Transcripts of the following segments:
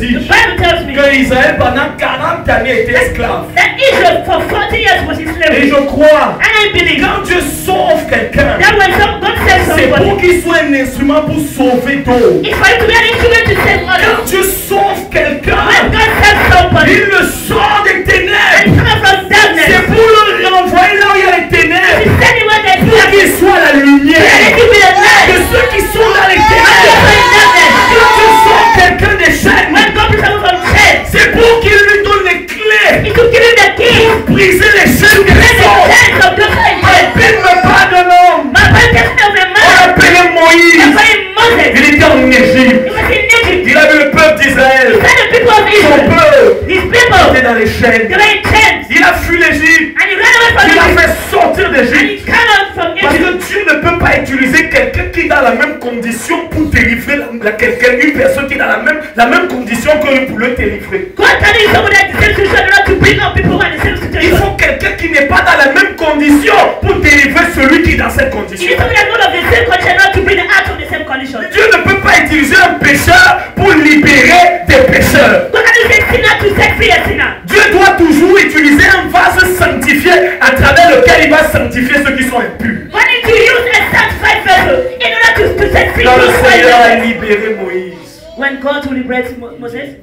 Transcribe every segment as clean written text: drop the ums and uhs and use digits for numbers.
dit The Bible tells me que Israël pendant 40 années était esclave. that Israel for 40 years was in Et slavery. je crois, And I believe quand Dieu sauve quelqu'un, that when God saves c'est pour somebody, qu'il soit un instrument pour sauver d'autres. it's for you to be an instrument to save Quand others. Dieu sauve When quelqu'un, God saves somebody, il le sort des and ténèbres. come from darkness, C'est pour le renvoyer là où il y a les ténèbres. to send you where there's Pour darkness, qu'il soit la and lumière to be the de light. ceux qui sont dans les And ténèbres. to be the darkness. Quand Dieu sort quelqu'un des chaînes, When God brings someone from chains, c'est pour qu'il lui donne les clés it's to give him the keys. pour briser les chaînes des Break the autres. chains of those chains. Appelle pas de l'homme. My Bible tells me of a On man. appelait The Moïse. very Moses. Il était en Égypte. He was in Egypt. Il a vu le peuple d'Israël. He said the people of Son Israel, peuple his people, était dans les they chaînes. were in chains. Il a fui l'Égypte. And he ran away from Il a Egypt. fait sortir And d'Égypte. he came out from Parce Egypt. que Dieu ne peut pas utiliser quelqu'un qui est dans la même condition pour délivrer quelqu'un, une personne qui est dans la même condition que lui pour le délivrer. God can use someone at the same situation not to bring up people who are in the same Il situation. faut quelqu'un qui n'est pas dans la même condition pour délivrer celui qui est dans cette You condition. need someone that's not of the same condition not to bring them out of the same condition. Dieu ne peut pas utiliser un pécheur pour libérer des pécheurs. God can use a sinner to set free a sinner. Dieu doit toujours utiliser un vase sanctifié à travers lequel il va sanctifier ceux qui sont impurs. God needs to use a sanctified vessel in order to set free Quand le those who are Seigneur a in libéré Moïse, When God will liberate Moses,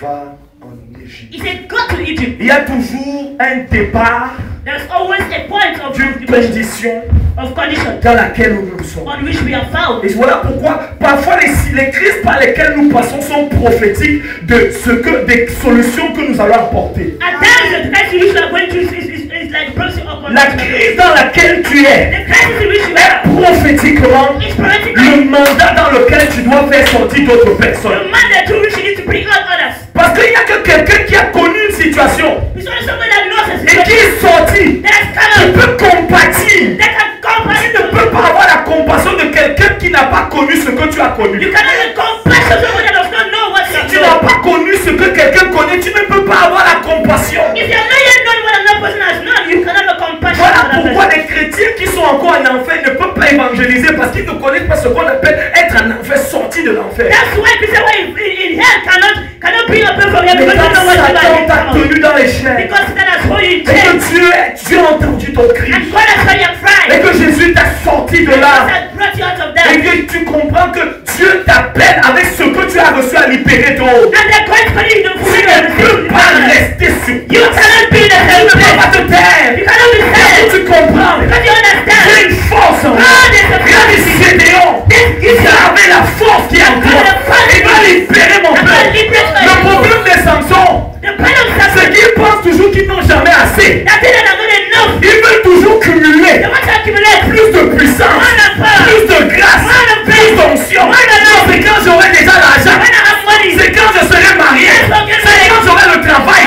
va en Égypte. he said, go to Egypt. Il y a toujours un départ There's always a point of d'une liberation, condition dans laquelle nous sommes. on which we are found. Et voilà pourquoi parfois les crises par lesquelles nous passons sont prophétiques de des solutions que nous allons apporter. At times, the crisis which we are going through is like prophecy upon La crise dans laquelle tu es the crisis in which you est are prophétiquement is prophetic. le mandat dans lequel tu dois faire sortir d'autres The personnes. mandate through which you need to bring out others. Parce qu'il n'y a que quelqu'un qui a connu une situation It's only someone that knows a et qui situation est sorti, that has qui come out, peut compatir. that can Tu compassion. ne peux pas avoir la compassion de quelqu'un qui n'a pas connu ce que tu as You connu. cannot have compassion to someone that does not know what Si you tu n'as know. pas connu ce que quelqu'un connaît, tu ne peux pas avoir la compassion. If you have not yet known what another person has known, you cannot have compassion Voilà for that pourquoi person. les chrétiens qui sont encore en enfer ne peuvent pas évangéliser parce qu'ils ne connaissent pas ce qu'on appelle être en enfer, sorti de l'enfer. That's why people in hell cannot bring up people from here Mais because they quand don't know what Satan you t'a are. tenu dans les chaînes Because that has hold you in et que chains. Dieu a entendu ton cri And God has heard your cry. et que Jésus t'a sorti de God là has brought you out of et that. que tu comprends que Dieu t'appelle avec ce que tu as reçu à libérer d'autres. And the God for you to Tu fulfill ne the peux pas rester sur You cannot be in the Tu same ne peux place. pas te taire. You cannot be Parce que silent. tu comprends. Because you J'ai understand. une force en moi. God is a Il a dit Gédéon. Il avait la force qui est en toi. Il va libérer mon peuple. Le problème de Samson, The plan of c'est Satan. qu'ils pensent toujours qu'ils n'ont jamais assez. That thing that are not enough. Ils veulent toujours cumuler They want to accumulate. plus de puissance, plus de grâce, plus d'onction. Non, c'est quand j'aurai déjà l'argent. When I have money. C'est quand je serai marié. C'est quand j'aurai le travail.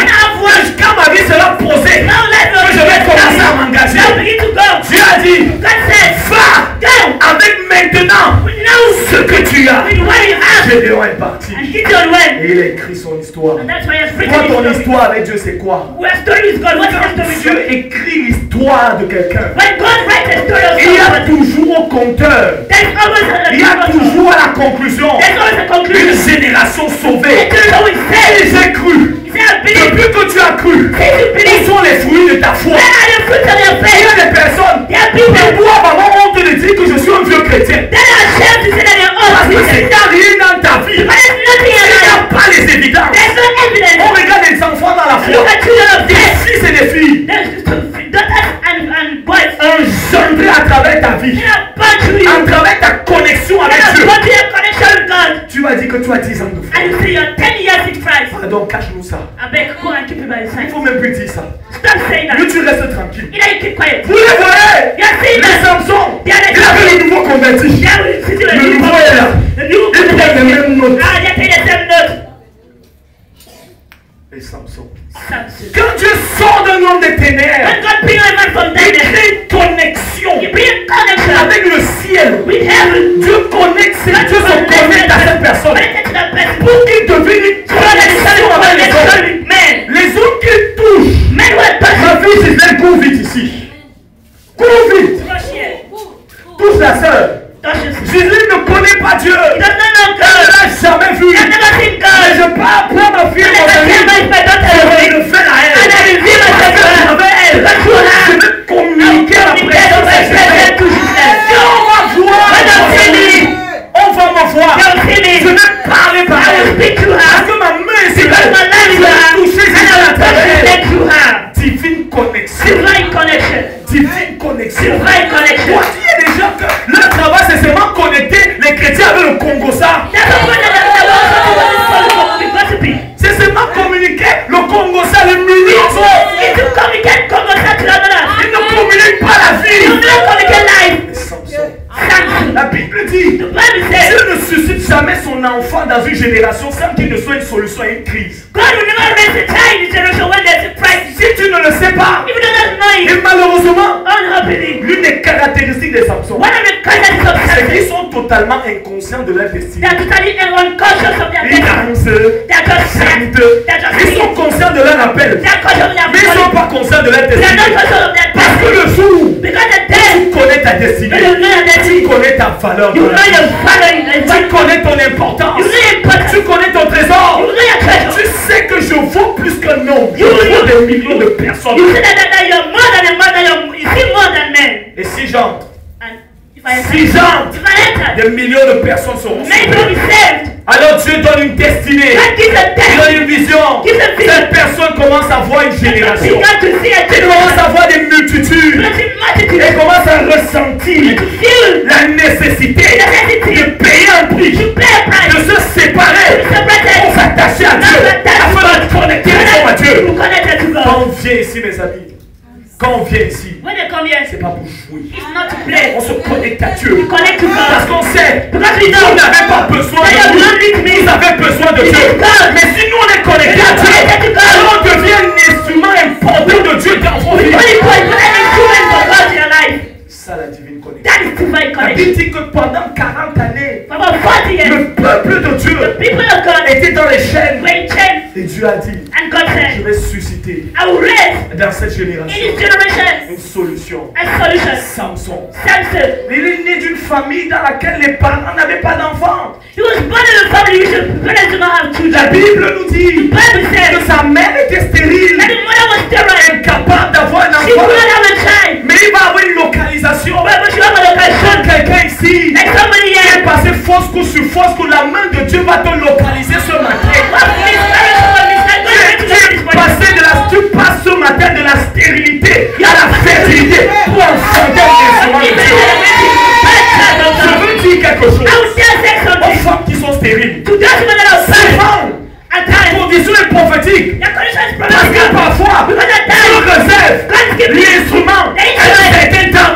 Quand ma vie sera posée. Now let Que je vais commencer à m'engager. Now begin to go. Dieu a dit, God said, va go. avec maintenant Now ce que tu as. with what you have. Gédéon est parti. And Gideon went. Et il a écrit son histoire. And that's why he has Toi, written ton his story. histoire avec Dieu, c'est quoi? Where story is God? What's the Quand story? Dieu écrit l'histoire de quelqu'un, When God writes a story of il y a someone, toujours au compteur, there's always a il y a toujours à la conclusion There's always a conclusion. une génération sauvée. And there's always Et said, j'ai cru. he said, I believe. Depuis que tu as cru, Say you quels believe. sont les fruits de ta foi? Where are the fruits of your Il y faith? a des personnes There are qui people doivent avoir honte de dire que je suis un vieux chrétien. that are ashamed to say that they're all Parce que Christians. s'il n'y a rien dans ta vie, But there's nothing il in n'y a life. pas les évidences. There's no evidence. On regarde les enfants dans la foi, Look at children of des death. fils et des filles, There's daughters and boys. engendrés à travers ta vie, They are born to you. à travers ta connexion They avec are Dieu. born to your connection with God. Tu m'as dit que tu as 10 ans de foi. And you say you're 10 years in Christ. Pardon, cache-nous ça. I beg, go and keep it by the Il side. faut même plus dire ça. Stop saying that. Lui, tu restes tranquille. Either you keep quiet. Vous les voyez? You are saying Les that. Samson, They are the il avait le nouveau converti. They are sitting Le nouveau est là. The new Il prend les mêmes notes. Ah, they are taking the same note. Et Samson. Samson. Quand Dieu sort d'un homme des ténèbres, When God bring a man from il darkness, crée une connexion He bring a connection avec le ciel. with heaven. Dieu connecte, Dieu se connecte à cette personne Connected to that person. pour qu'il devienne une So that is connexion avec les connection hommes. with men. Les hommes qu'il touche. Men were Ma touched. fille Gisèle, cours vite ici. Cours vite. Rush here. Touche la sœur. Touches. Gisèle ne connaît pas Dieu. He does not know Elle ne God. l'a jamais vu. He has never seen Mais God. je parle enfant dans une génération sans qu'il ne soit une solution à une crise. God will never raise a child in generation when there's a crisis. Si tu ne le sais pas, If you do not know et it, malheureusement, unhappily, l'une des caractéristiques de Samson, one of the characteristics of c'est qu'ils Samson, sont totalement inconscients de leur destinée. they are totally unconscious of their Ils destiny. dansent, They are just sad. They are just ils sont singing. conscients de leur appel, They are conscious of their mais ils ne sont calling. pas conscients de leur They are not destinée. conscious of their Parce que destiny. le jour Because the tu day connais ta when destinée, you know your tu destiny, connais ta valeur, you know your value in life. tu connais ton importance, You know your importance. tu connais ton trésor, You know your treasure. tu sais que je vaux plus qu'un homme, je vaux des millions de personnes. You see that you're more than a mother, you see more than men. Et si j'entre, And if I si j'entre, if I enter, des millions de personnes seront many will sauvées. be saved. Alors Dieu donne une destinée, God gives a il donne destiny. une vision. Give them vision. Cette personne commence à voir une You génération. got to see a Elle commence generation. à voir des multitudes. Let it multitude. Elle commence à ressentir To feel la nécessité de payer un prix, to pay a price. de se séparer To be separated. pour s'attacher à Dieu, afin de connecter les hommes à To Dieu. connect to God. Quand on vient ici, mes amis, quand on vient ici, When they come here, c'est pas pour jouer. it's not to play. On se connecte à Dieu. We connect to Parce God. qu'on sait, Because we know vous n'avez pas besoin that de you nous. don't need me. Vous avez besoin de Dieu. Mais si nous on est connectés à Dieu, alors on devient un instrument important de Dieu dans vos vies. When you put an instrument for God in your life, Ça, la divine connexion. that is divine La connection. Bible dit que pendant 40 années, For about 40 years, le peuple de Dieu the people of God était dans les chaînes. were in chains, Et Dieu a dit, and God je said, vais susciter I will raise dans cette in génération this generation une solution. a solution. Samson. Samson, Mais il est né d'une famille dans laquelle les parents n'avaient pas d'enfants. he was born in a family which the parents do not have La children. Bible nous dit The Bible que says sa mère était stérile, that the mother was sterile. incapable d'avoir un She could enfant. not have a child. Mais il va avoir une localisation. But she have a location. Quelqu'un ici Like somebody qui est here. passé fausse coup sur fausse coup, la main de Dieu va te localiser ce matin. Tu passes ce matin de la stérilité à la fertilité pour enfanter l'instrument de Dieu. Je veux dire quelque chose aux femmes qui sont stériles. Souvent, la condition est prophétique. Parce que parfois, Dieu réserve l'instrument à un certain temps.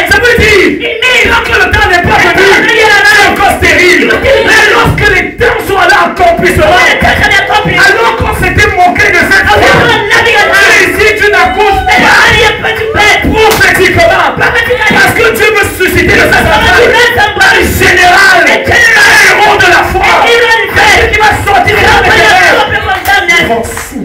Ça veut dire, tant que le temps n'est pas venu, c'est encore stérile. Mais lorsque les temps sont à l'accomplissement, alors qu'on s'était moqué de cette femme, ici tu n'accouches pas prophétiquement. Parce que Dieu veut susciter de sa centrale un général, un héros de la foi, quelqu'un qui va sortir de la ténèbres. Le vent souffle.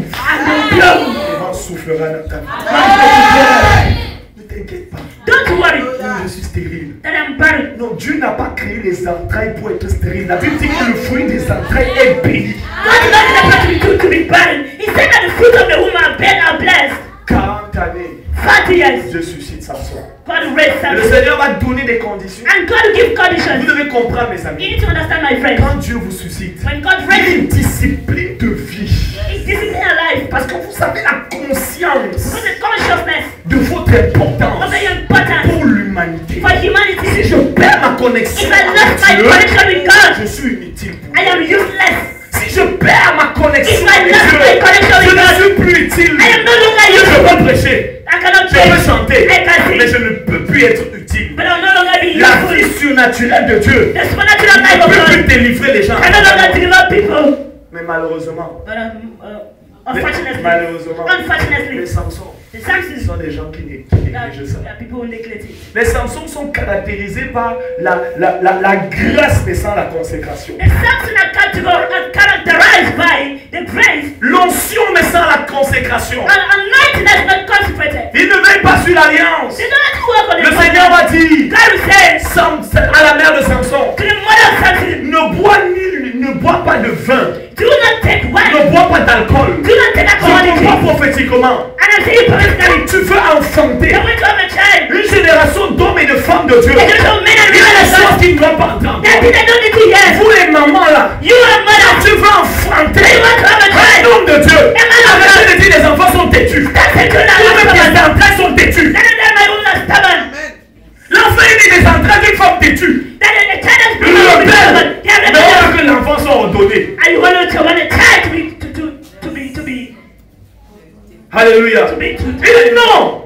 Le vent soufflera dans ta vie. Ne t'inquiète pas. Don't worry Je suis stérile. that I'm barren. Non, Dieu n'a pas créé les entrailles pour être stérile. La Bible dit que le fruit des entrailles est béni. God did not make the person to be barren. He said that the fruit of the woman are blessed. 40 années, 40 years. Dieu suscite Samson. God raised Le Samson. Seigneur va donner des conditions. And God will give Vous conditions. devez comprendre, mes You amis. need to understand, my friend. Quand Dieu vous suscite, When God il y a raises une discipline de vie. His discipline in life, Parce que vous avez la conscience because the consciousness de votre importance of the importance pour l'humanité. for humanity. Si je perds ma connexion If I lost my avec Dieu, connection with God, je suis inutile pour I am lui. useless. Si je perds ma connexion If I avec lost Dieu, my connection je with ne God, suis plus utile. I am no longer Je useful. peux prêcher, I cannot je peux change. chanter, I can mais sing, je ne peux plus être utile. but I will no longer be La useful. vie surnaturelle de Dieu The supernatural life ne of peut plus God délivrer les gens. can no longer deliver people. Mais malheureusement, But unfortunately, les Samson the Samsons sont des gens qui négligent ça. are people who neglect it. Les Samsons sont caractérisés par la grâce mais sans la consécration. The Samson are characterized by the grace L'onction mais sans la consécration. and anointing that's not consecrated. Ils ne veillent pas sur l'alliance. They don't work on the Le Seigneur va dire God will say à la mère de Samson, to the mother of Samson, ne bois pas de vin, do not take wine, ne bois pas d'alcool. do not take Je alcoholic comprends drink. prophétiquement. And I'm saying prophetically, Tu veux enfanter they want to have a child. une génération d'hommes et de femmes de Dieu. They don't know men and Il y a women des of choses God. qu'ils ne doivent pas entendre. That thing they don't need to hear. Vous les mamans là, You are a mother. tu veux enfanter You want to have a un child. homme de Dieu. man of Arrêtez de dire les enfants sont têtus. That's it. You're not Tous les stubborn. pieds d'entrailles sont têtus. That is my woman is stubborn. L'enfant est né des entrailles d'une femme têtue. That is the child is Il le stubborn. perd. They have Mais the on veut que l'enfant soit ordonné. and you want a child to be Alléluia. to be Il dit non.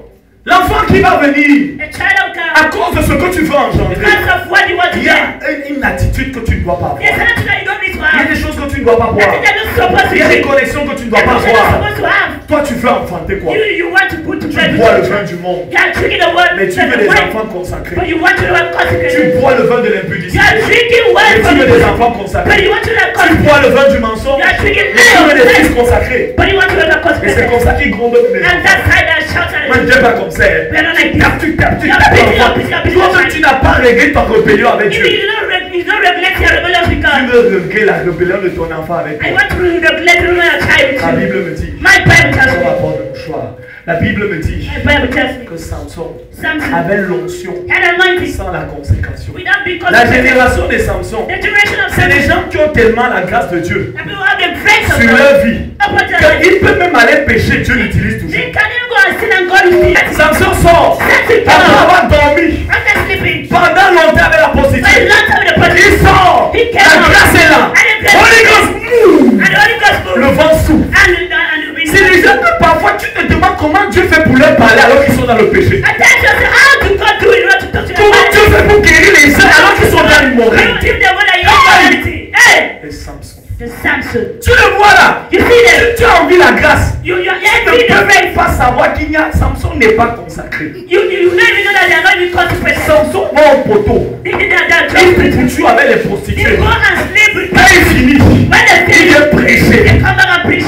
L'enfant qui va venir, A child will à come. cause de ce que tu veux engendrer, Because of what you want to il y get. a une attitude que tu ne dois pas avoir. There's something that you don't need to Il y a have. des choses que tu ne dois pas Nothing voir. that you're supposed to Il y a des do. connexions que tu ne dois pas Nothing you're voir. supposed to have. Toi, tu veux enfanter quoi? You want to put to Tu bed bois le with vin du monde. You are drinking the word. Mais tu veux des enfants consacrés. But you want to have Tu consecrated. bois le vin de You l'impudicité. are drinking Mais word tu from veux des the enfants But consacrés. you want to have Tu consecrated. bois le vin du mensonge. You are drinking Mais tu veux des fils lies. consacrés. But you want to have Et c'est consecrated. comme ça qu'ils grondent mes And enfants. that's how that shouts at Moi, us. je n'aime pas comme ça. We are not like this. Tu tapes You are l'enfant. busy, you're busy, you're Toi, busy. tu n'as pas réglé ta rébellion avec You Dieu. don't regulate your rebellion with Tu God. veux régler la rébellion de ton enfant avec I toi. want to regulate your child with La you. Bible me dit, My Bible tells son me. rapport de choix. La Bible me dit My Bible tells me. que Samson Samson avait l'onction had anointing sans la consécration. without being La consecrated. génération de Samson, The generation of c'est des Samson. gens qui ont tellement la grâce de Dieu The people have the grace of sur God. leur vie Upon their life. qu'ils peuvent même aller pécher, Dieu l'utilise toujours. They can even go and sin and God will see it. Samson sort après avoir dormi After sleeping. pendant longtemps avec la For a prostituée. long time with the person. Il sort, He came la out. grâce est là. And the grace- Holy Ghost move. And the Holy Ghost moved. Le vent souffle. And the wind. C'est des gens que parfois tu te demandes comment Dieu fait pour leur parler alors qu'ils sont dans le péché. I tell you, how do God do it? You want to talk to your Comment Dieu fait pour guérir les gens alors qu'ils sont dans You l'immoralité. give them what I reality. Hey! Et Samson. The Samson. Tu le vois là. You see them? Tu as envie la grâce. You Tu envy ne the peux même grace. pas savoir qu'il y a Samson n'est pas consacré. You don't even know that they are not even consecrated. Samson va au poteau. They did that Il job. couture avec les They prostituées. go and sleep with Quand il finit, When they il finish, vient they prêcher. come back and preach.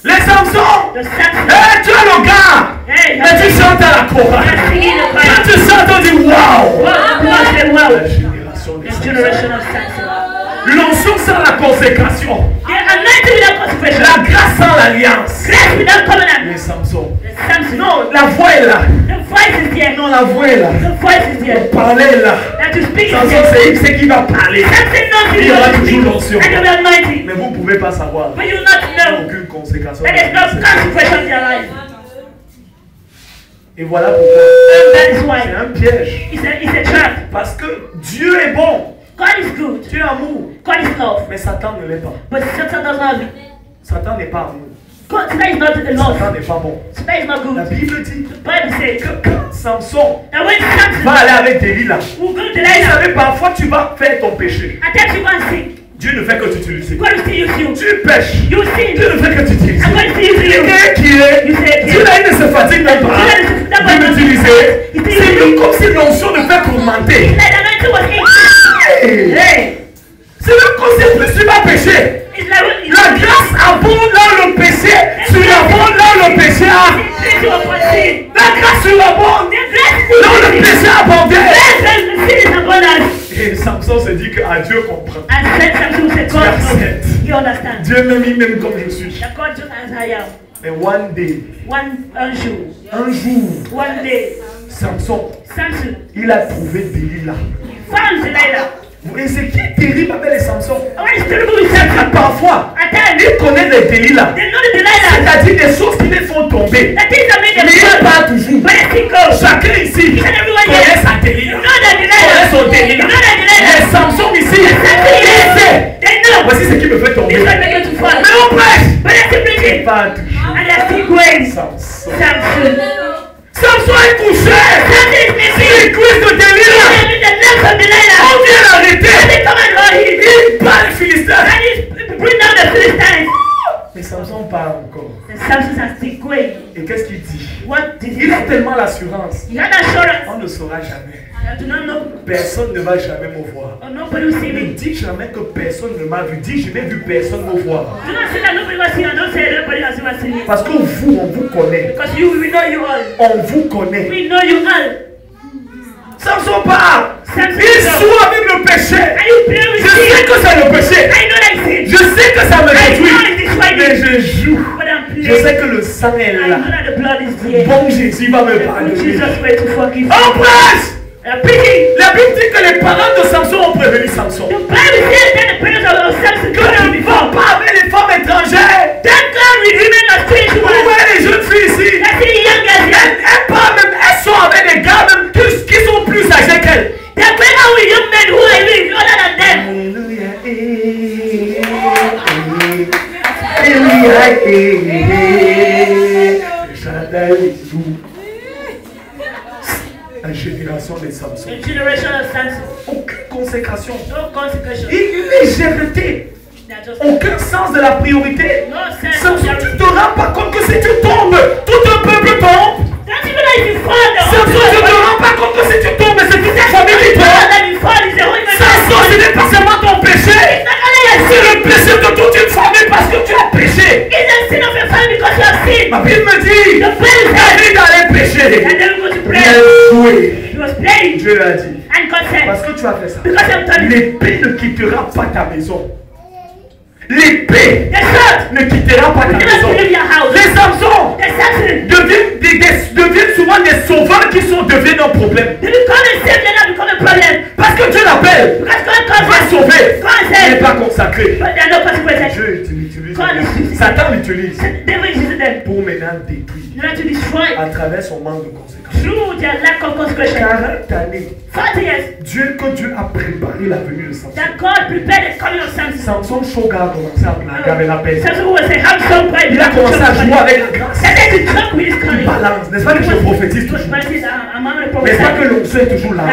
Les Samson, The Samson. tu as le gars, Hey, mais tu chantes à la chorale. you're singing the Quand choir. tu chantes, on dit waouh. Wow, God said, wow. La génération des The Samson. generation of Samson. L'onction sans la consécration. The anointing without consecration. La grâce sans l'alliance. Grace without covenant. Les Samson. The Samson. Non, la voix est là. The voice is there. Non, la voix est là. The voice is Le there. parler est là. That you speak is Samson, there. c'est il sait qui va parler. Samson knows Il y you aura want to toujours speak. l'onction. And you will anointing. Mais vous ne pouvez pas savoir. But you not Il n'y a know aucune consécration. that there's no consecration in their life. Et voilà pourquoi. And that is C'est why un piège. it's a trap. Parce que Dieu est bon. God is good. Dieu est amour. God is love. Mais Satan ne l'est pas. But Satan does not have it. Satan n'est pas amour. God, Satan is not the love. Satan n'est pas bon. Satan is not La good. Bible dit The Bible says que quand Samson that when Samson va aller avec Delilah, will go to vous Delilah, savez, parfois tu vas faire ton péché. I tell you one thing. Dieu ne fait que t'utiliser. God will still use you. Tu pêches. You sin. Dieu ne fait que t'utiliser. I'm going to use you. Quelqu'un qui est. You say, Dieu ne se fatigue même pas de m'utiliser. C'est même comme si l'onction ne fait qu'augmenter. Like the anointing was in. Hey. Hey. C'est même comme si plus tu vas pécher. It's like when La grâce abonde là le péché. Sur l'abonde là le péché. Grace upon sin. La grâce sur l'abonde. The grace Là où le péché abondait. the sin is abundance. Et Samson se dit que à Dieu comprend. And said Samson said, God knows. He understands. Dieu m'aime comme je suis. That God just as I am. Mais one day, One jour. un jour, One day. Samson, Samson il a trouvé Delilah. found Delilah. Et ce qui est terrible avec les Samson, And what is terrible with c'est que Samson? parfois, At times, il connaît les Delilah. they know the Delilah. C'est-à-dire des choses qui les font tomber. The things that made them Mais il fall. pas toujours. But they still go. Chacun ici And everyone connaît there. sa You Delilah. know that Connaît Delilah. son You Delilah. know that Les Delilah. Samson ici, Samson il sait. They know. Voici ce qui me fait tomber. This one make you to fall. Mais on prêche. But they're still preaching. Pas toujours. And they're still going. Samson. Samson. Samson est couché. Samson is C'est missing. les cuisses de Delilah. And in the legs of On Delilah. vient And l'arrêter. they come and hold him. Il bat les Philistins. And he bring down the Philistines. Mais Samson parle encore. And Samson is still going. Et qu'est-ce qu'il dit? What did he Il a say? tellement l'assurance. He had assurance. On ne saura jamais. I do not know. Personne ne va jamais me voir. Or nobody will see Ne me. dis jamais que personne ne m'a vu. Dis, je n'ai vu personne me voir. Do not say that nobody will see you. Don't say nobody has ever seen you. Parce que vous, on vous connaît. Because we know you all. On vous connaît. We know you all. Samson part. Samson Il go. joue avec le péché. And you play with Je sais sin. que c'est le péché. I know that it's Je sin. sais que ça me I know réjouit. it's destroying Mais me. je joue. But I'm Je playing. sais que le sang est I know là. that the blood is there. Bon Jésus va me And pardonner. Jesus way to forgive On you. prêche. I'm preaching. La Bible dit que les parents de Samson ont prévenu Samson. The Bible says that the parents of Samson Que told him ne before. va pas avec les femmes étrangères. That God will remain a strange Où woman. est les jeunes filles ici? That's the young girls here. Elles parlent même, elles sont avec des gars même qui sont plus âgés qu'elles. They're going out with young men who are even older than them. Alléluia. La génération des Samson. The generation of Samson. Aucune consécration. No consecration. Légèreté. Aucun sens de la priorité. No sense Samson, of tu charity. te rends pas compte que si tu tombes, tout un peuple tombe. Don't you know if you fall down? Samson, tu te rends pas compte que si tu tombes, c'est toute ta famille qui tombe. Samson, ce n'est pas seulement ton péché. C'est le péché de toute une famille parce que tu as péché. Ma Bible me dit, David allait pécher. Il a joué. Dieu l'a dit. Parce que tu as fait ça. L'épée ne quittera pas ta maison. L'épée ne quittera pas ta maison. Les Samsons deviennent souvent des sauveurs qui sont devenus un problème. Parce que Dieu l'appelle. Va sauver. Il n'est pas consacré. Dieu utilise. Satan l'utilise pour maintenant détruire à travers son manque de conséquences. 40 années. Que Dieu a préparé la venue de Samson. Samson Shoga a commencé à blaguer avec la paix. Il a commencé à jouer avec la grâce. Il balance. N'est-ce pas que je prophétise toujours? N'est-ce pas que l'onction est toujours là?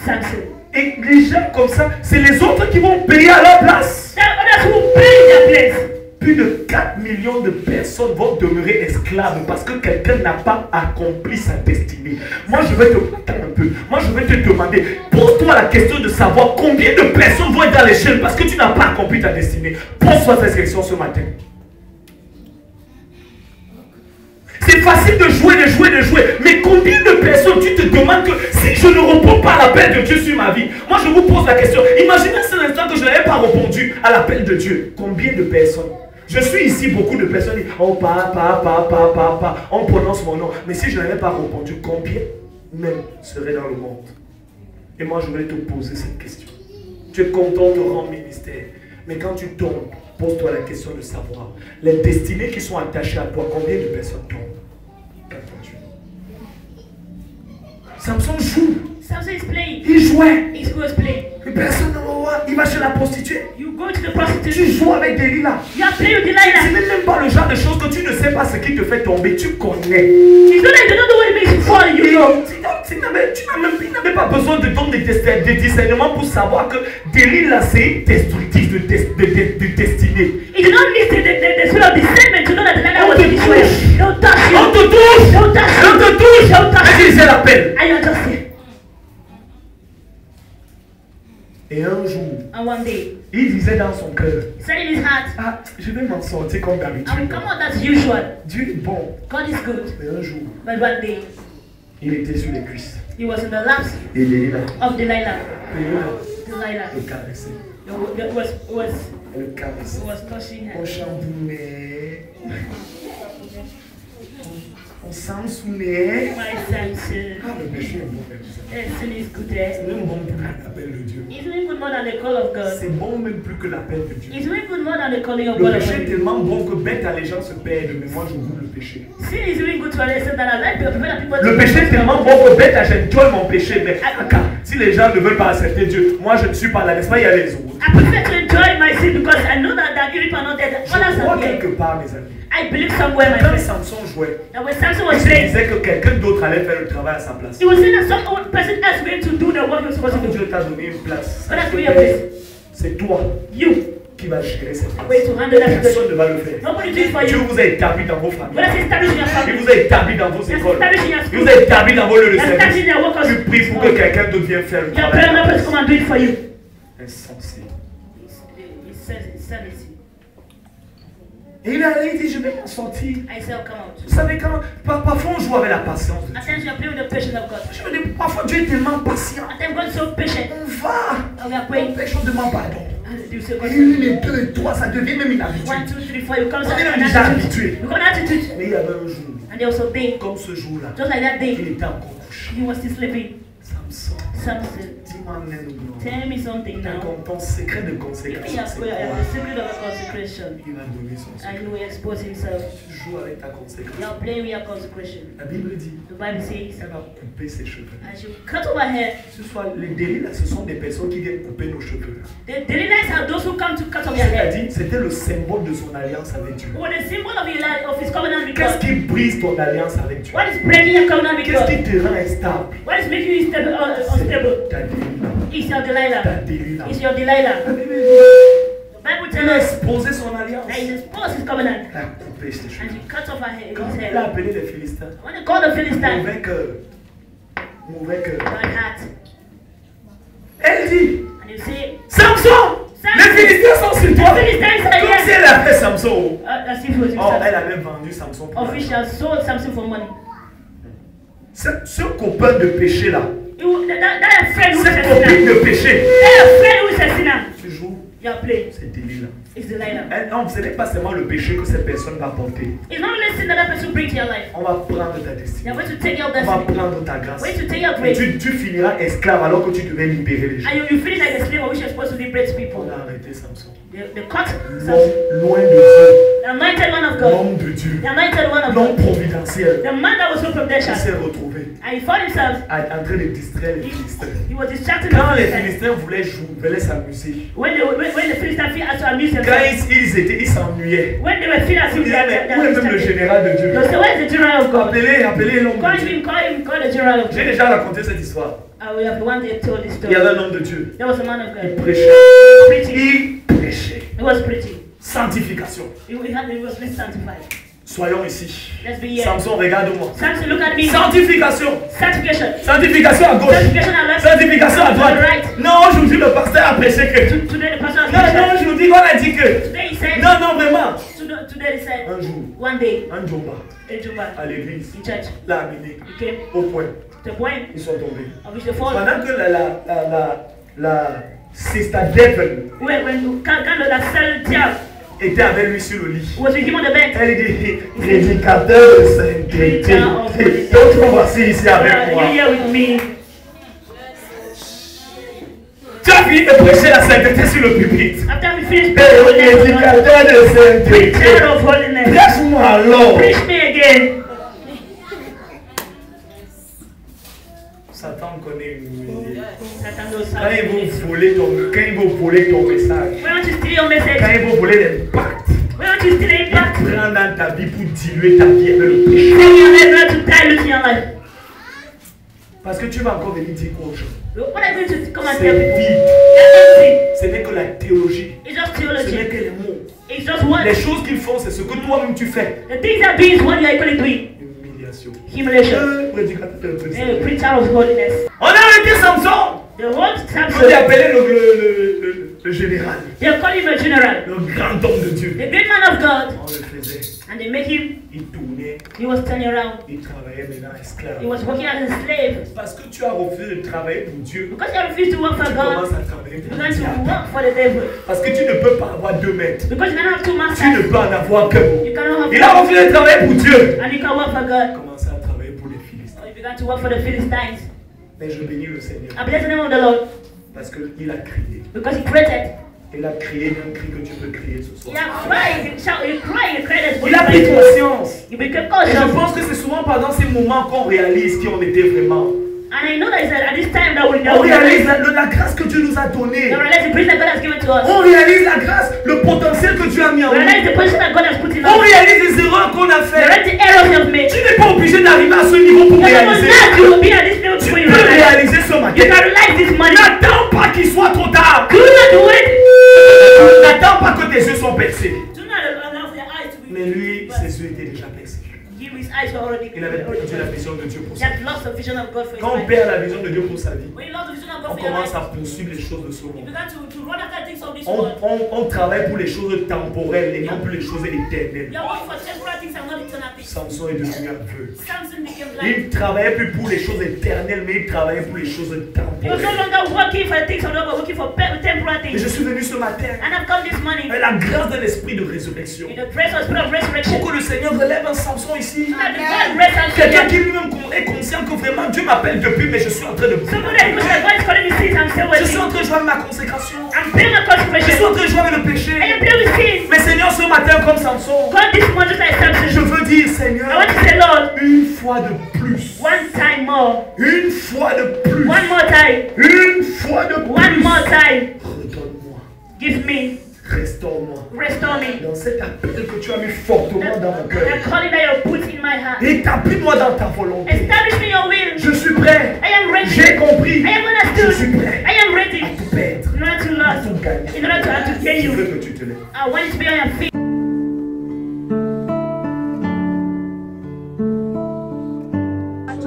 Samson. Et les gens comme ça, c'est les autres qui vont payer à leur place. Plus de 4 millions de personnes vont demeurer esclaves parce que quelqu'un n'a pas accompli sa destinée. Moi, je vais te attendre un peu. Moi, je vais te demander, pose-toi la question de savoir combien de personnes vont être dans l'échelle parce que tu n'as pas accompli ta destinée. Pose-toi cette question ce matin. C'est facile de jouer, mais combien de personnes tu te demandes que si je ne réponds pas à l'appel de Dieu sur ma vie, moi je vous pose la question, imaginez ce instant que je n'avais pas répondu à l'appel de Dieu, combien de personnes? Je suis ici, beaucoup de personnes disent, oh papa, on prononce mon nom, mais si je n'avais pas répondu, combien même seraient dans le monde? Et moi je voulais te poser cette question. Tu es content de rendre ministère, mais quand tu tombes, pose-toi la question de savoir les destinées qui sont attachées à toi, combien de personnes tombent? Samson joue. Il jouait. Et personne ne le voit. Il va chez la prostituée. Tu joues avec Delilah. Ce n'est même pas le genre de choses que tu ne sais pas ce qui te fait tomber. Tu connais. Tu n'avais pas besoin de ton discernement pour savoir que Delilah c'est destructif de destinée. On te touche. Mais c'est l'appel. Et un jour, il disait dans son cœur, ah, je vais m'en sortir comme d'habitude. Dieu est bon. Mais un jour, il était sur les cuisses. Et Delilah le caressait. Le caressait. On chamboulait. On s'ensoulait. Ah, le péché est bon. C'est même bon plus que l'appel de Dieu. C'est bon même plus que l'appel de Dieu. Le péché est tellement bon que bête allégeance se perd, mais moi je goûte le péché. Le péché est tellement bon que bête j'enjoy mon péché, mais si les gens ne veulent pas accepter Dieu, moi je ne suis pas là, n'est-ce pas? Il y a les autres. Je crois quelque part, mes amis. Quand Samson jouait, il disait que quelqu'un d'autre allait faire le travail à sa place. Dieu t'a donné une place. C'est toi qui vas gérer cette place. Personne ne va le faire. Dieu vous a établi dans vos familles. Il vous a établi dans vos écoles. Il vous a établi dans vos lieux de service. Tu pries pour que quelqu'un d'autre vienne faire le travail. Insensé. Et il est allé, il dit, je vais m'en sortir. Vous savez, quand parfois on joue avec la patience de Dieu. Je me dis, parfois Dieu est tellement patient. On va, on pêche, on demande pardon. Et une, et deux, et trois, ça devient même une habitude. On est déjà habitué. Mais il y avait un jour, comme ce jour-là, il était encore couché. Samson, dis-moi tell me something now. Ton secret de consécration, c'est quoi? Il a donné son secret. And he will expose himself. Tu joues avec ta consécration. You are playing with your consecration. La Bible dit, The Bible says, elle va couper ses cheveux. as you cut over hair. Ce soit les Delilah, ce sont des personnes qui viennent couper nos cheveux. The Delilites are those who come to cut off their head. C'est-à-dire, c'était le symbole de son alliance avec Dieu. What the symbol of his covenant with Qu'est-ce God? qui brise ton alliance avec Dieu? What is breaking your covenant with Qu'est-ce God? qui te rend instable? What is making you unstable? Ta Délila. It's your Delilah. Ta Délila. It's your Delilah. La Bible dit, The Bible il tells a us exposé son alliance. that he exposed his covenant Il a coupé ses and cheveux. he cut off Quand his il a head. appelé les Philistins, When they called the Philistines, mauvais cœur. Mauvais cœur. God had. Elle dit, And you see, Samson! Les Philistins sont sur toi! The Philistines said Comme yes. si elle a fait Samson. As if it was Oh, elle himself. avait vendu Samson pour l'argent. Officials sold something for money. Ce copain de péché là, That friend who is cette a copine sinner. de péché, That friend who is a sinner. tu joues, You're playing. c'est Delilah. It's Delilah. Non, ce n'est pas seulement le péché que cette personne va porter. It's not only sin that that person brings to your life. On va prendre ta destinée. They're going to take your On va destiny. prendre ta grâce. Going to take your Et grace. tu finiras esclave alors que tu devais libérer les gens. And you feel like a slave of which you're supposed to liberate On people. a arrêté Samson. The cut. L'homme loin de Dieu. The anointed one of God. L'homme de Dieu. The anointed one of L'homme God. providentiel. The man that was so Il providential. s'est retrouvé And he found himself. en train de distraire les Philistins. He was distracted. Quand les When Philistins voulaient jouer, voulaient s'amuser. the Philistines had to amuse Quand themselves. ils s'ennuyaient. When they were feeling as Ils if they disaient, are mais où est même le général de Dieu? They say, where is the general of God? Appelez l'homme de Dieu. Call the general of J'ai God. déjà raconté cette histoire. We have one day told this Il story. y avait un homme de Dieu. There was a man of Il God. prêchait. Preaching. Il prêchait. He was preaching. Sanctification. He was being sanctified. Soyons ici. Let's be here. Samson, regarde-moi. Samson, look at me. Sanctification. Sanctification. Sanctification à gauche. Sanctification at left. Sanctification à To the droite. right. Non, aujourd'hui le pasteur a prêché que. Today the pastor has Non, preached. aujourd'hui on a dit que. Today he said. Non, non, vraiment. Today he said. Un jour, One day. un Jomba In Juba. à l'église In church. l'a amené He came au point. to the point Ils sont tombés. of which the fall. Pendant que la Sister Devon Quand la seule diable était avec lui sur le lit, was with him on the bed. elle dit prédicateur de sainteté. Donc voici ici avec moi. You're here with me. Tu as fini de prêcher la sainteté sur le pupitre. After we finish praying, Prédicateur de sainteté. preacher of holiness. Prêche-moi alors. Preach me again. Satan connaît une humilié. Satan knows Quand how. il veut voler ton message, Why don't you steal your quand message? il veut voler l'impact, Why don't you steal the il impact? prend dans ta vie pour diluer ta vie avec le péché. Take your life to dilute in your life. Parce que tu vas encore venir dire quoi aux gens. What are you going to come and C'est tell people? vide. They're empty. Ce n'est que la théologie. It's just Ce n'est theology. que les mots. It's just what Les choses qu'ils font, c'est ce que toi-même tu fais. the things that doing is what you are equally doing. Humiliation. Humiliation. Prédicateur de A sainteté. preacher of holiness. On a arrêté Samson. The whole On Samson, a appelé le général, they are calling him a general. le grand homme de Dieu. The great man of God. On le faisait. And they make him, Il tournait, he was turning around. il travaillait maintenant esclave. He was working as a slave. Parce que tu as refusé de travailler pour Dieu, Because you refuse to work for tu God, commences à travailler you pour begin to Dieu. work for the devil. Parce que tu ne peux pas avoir 2 maîtres. Because you cannot have two Tu ne masters. peux en avoir qu'un. You cannot have Il a refusé de travailler pour Dieu. and you can work for God. Commence à travailler pour les Philistins. Or you began to work for the Philistines. Mais je bénis le Seigneur. I bless the name of the Lord. Parce qu'il a crié. Because he created. Il a crié d'un cri que tu peux crier ce He soir. had cried, he shout, he cried, he cried. Il a pris conscience. He became Et je cautious. pense que c'est souvent pendant ces moments qu'on réalise qui on était vraiment. And I know that it's at this time that we On réalise realize la grâce que Dieu nous a donnée. the grace that God has given to us. On réalise la grâce, le potentiel que Dieu a mis en We nous. realize the position that God has put in On us. réalise les erreurs qu'on a We faites. realize the errors we have made. Tu n'es pas obligé d'arriver à ce niveau pour You don't réaliser. have to be at this level Tu before you peux realize. réaliser ce You matin. can realize this morning. N'attends pas qu'il soit trop tard. Do not wait. N'attends pas que tes yeux soient percés. Do not allow your eyes to be. Mais lui, ses yeux étaient déjà percés. His eyes were already. Il avait perdu la vision de Dieu pour He sa vie. had lost the vision of God for his Quand on life. perd la vision de Dieu pour sa vie, When you lost the vision of on God for your commence life, à poursuivre les choses de ce you monde. began to run after things of this world. On travaille pour les choses temporelles et non plus les choses éternelles. You are working for temporary things and not eternal things. Samson est devenu aveugle. Samson became blind. Il ne travaillait plus pour les choses éternelles, mais il travaillait pour les choses He was no temporelles. longer working for the things of God, but working for temporary Et je things. suis venu ce matin And I've come this morning avec la grâce de l'esprit de résurrection. in the grace of spirit of resurrection. Pour que le Seigneur relève un Samson ici. So that the God raise Samson Quelqu'un again. qui lui-même est conscient que vraiment Dieu m'appelle depuis, mais je suis en train de Somebody that knows that God is calling me sins and still Je suis waiting. en train de jouer avec ma consécration. I'm paying my Je suis consecration. en train de jouer avec le I péché. am playing with sins. Mais Seigneur, ce matin, comme Samson, God this morning just like je Samson. veux dire, I Seigneur, want to say, Lord, une fois de plus, one time more. une fois de plus, One more time. une fois de One plus, more time. redonne-moi, Give me. Restaure-moi. Restore me. Dans cet appel que tu as mis fortement dans mon cœur. The calling that you put in my heart. Établis-moi dans ta volonté. Establish me your will. Je suis prêt. I am ready. J'ai compris. I am Je understood. suis prêt I am ready. à tout perdre. In order to À lose. tout gagner. In order to gain Je you. veux que tu te lèves. I want you to be on your feet.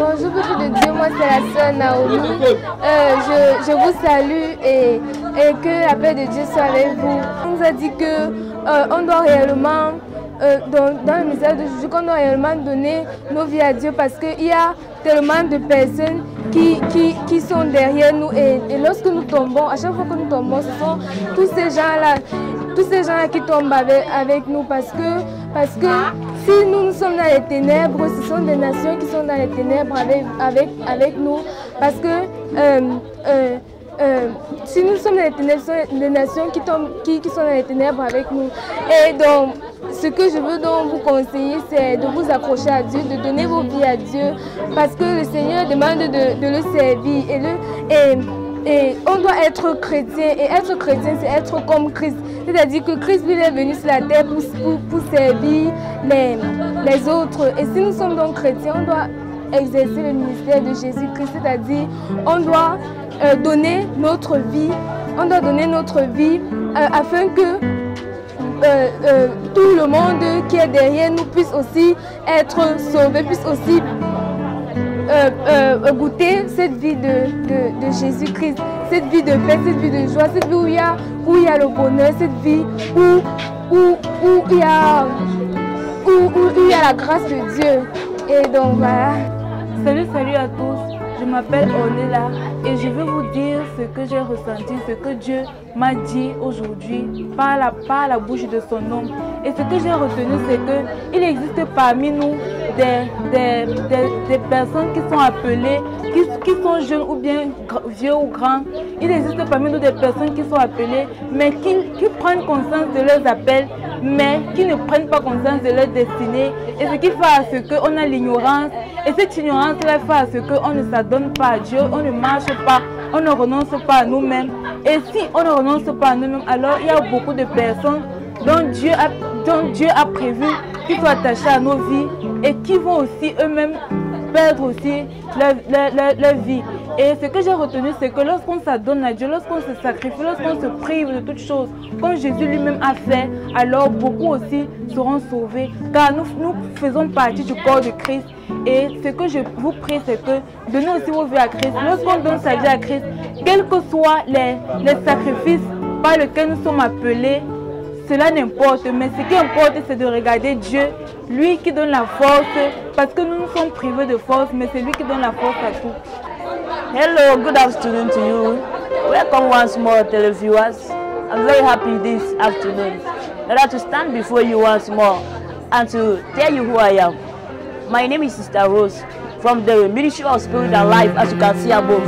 Bonjour peuple de Dieu, moi c'est la sœur Naomi. Je vous salue et que la paix de Dieu soit avec vous. On nous a dit que on doit réellement, dans le message de Jésus, qu'on doit réellement donner nos vies à Dieu parce qu'il y a tellement de personnes qui sont derrière nous et lorsque nous tombons, à chaque fois que nous tombons, ce sont tous ces gens-là qui tombent avec nous parce que si nous sommes dans les ténèbres, ce sont des nations qui sont dans les ténèbres avec nous parce que si nous sommes dans les ténèbres, ce sont des nations qui sont dans les ténèbres avec nous. Et donc, ce que je veux donc vous conseiller, c'est de vous accrocher à Dieu, de donner vos vies à Dieu parce que le Seigneur demande de le servir et on doit être chrétien et être chrétien c'est être comme Christ, c'est-à-dire que Christ lui est venu sur la terre pour servir les autres et si nous sommes donc chrétiens on doit exercer le ministère de Jésus-Christ, c'est-à-dire on doit donner notre vie, afin que tout le monde qui est derrière nous puisse aussi être sauvé, puisse aussi goûter cette vie de Jésus-Christ, cette vie de paix, cette vie de joie, cette vie où il y a le bonheur, cette vie où il y a la grâce de Dieu. Et donc voilà. Salut à tous, je m'appelle Ornella et je veux vous dire ce que j'ai ressenti, ce que Dieu m'a dit aujourd'hui par la bouche de son homme. Et ce que j'ai retenu, c'est qu'il existe parmi nous des personnes qui sont appelées, qui sont jeunes ou bien vieux ou grands. Il existe parmi nous des personnes qui sont appelées, mais qui prennent conscience de leurs appels, mais qui ne prennent pas conscience de leur destinée. Et ce qui fait à ce qu'on a l'ignorance. Et cette ignorance-là fait à ce qu'on ne s'adonne pas à Dieu, on ne marche pas, on ne renonce pas à nous-mêmes. Et si on ne renonce pas à nous-mêmes, alors il y a beaucoup de personnes dont Dieu a prévu qu'ils soient attachés à nos vies et qui vont aussi eux-mêmes perdre aussi leur vie. Et ce que j'ai retenu, c'est que lorsqu'on s'adonne à Dieu, lorsqu'on se sacrifie, lorsqu'on se prive de toutes choses, comme Jésus lui-même a fait, alors beaucoup aussi seront sauvés, car nous faisons partie du corps de Christ. Et ce que je vous prie, c'est que donnez aussi vos vies à Christ. Lorsqu'on donne sa vie à Christ, quels que soient les sacrifices par lesquels nous sommes appelés, cela n'importe, mais ce qui importe, c'est de regarder Dieu, lui qui donne la force, parce que nous sommes privés de force, mais c'est lui qui donne la force à tout. Hello, good afternoon to you. Welcome once more, televiewers. I'm very happy this afternoon to stand before you once more and to tell you who I am. My name is Sister Rose from the Ministry of Spirit and Life, as you can see above.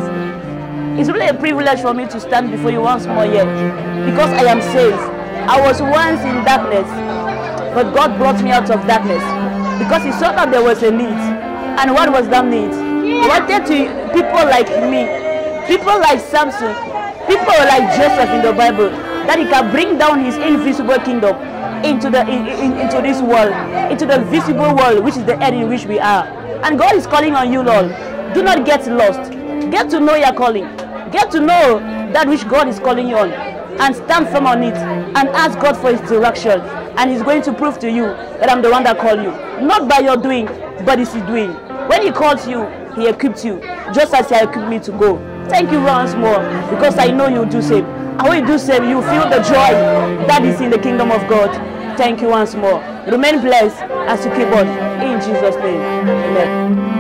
It's really a privilege for me to stand before you once more here because I am saved. I was once in darkness, but God brought me out of darkness because He saw that there was a need. And what was that need? He wanted to people like me, people like Samson, people like Joseph in the Bible, that He can bring down His invisible kingdom into this world, into the visible world, which is the earth in which we are. And God is calling on you, Lord. Do not get lost. Get to know your calling. Get to know that which God is calling you on. And stand firm on it and ask God for His direction, and He's going to prove to you that I'm the one that called you, not by your doing, but it's His doing. When He called you, He equipped you, just as He equipped me to go. Thank you once more, because I know you'll do same. And when you do same, you feel the joy that is in the kingdom of God. Thank you once more. Remain blessed as you keep on. In Jesus' name, amen.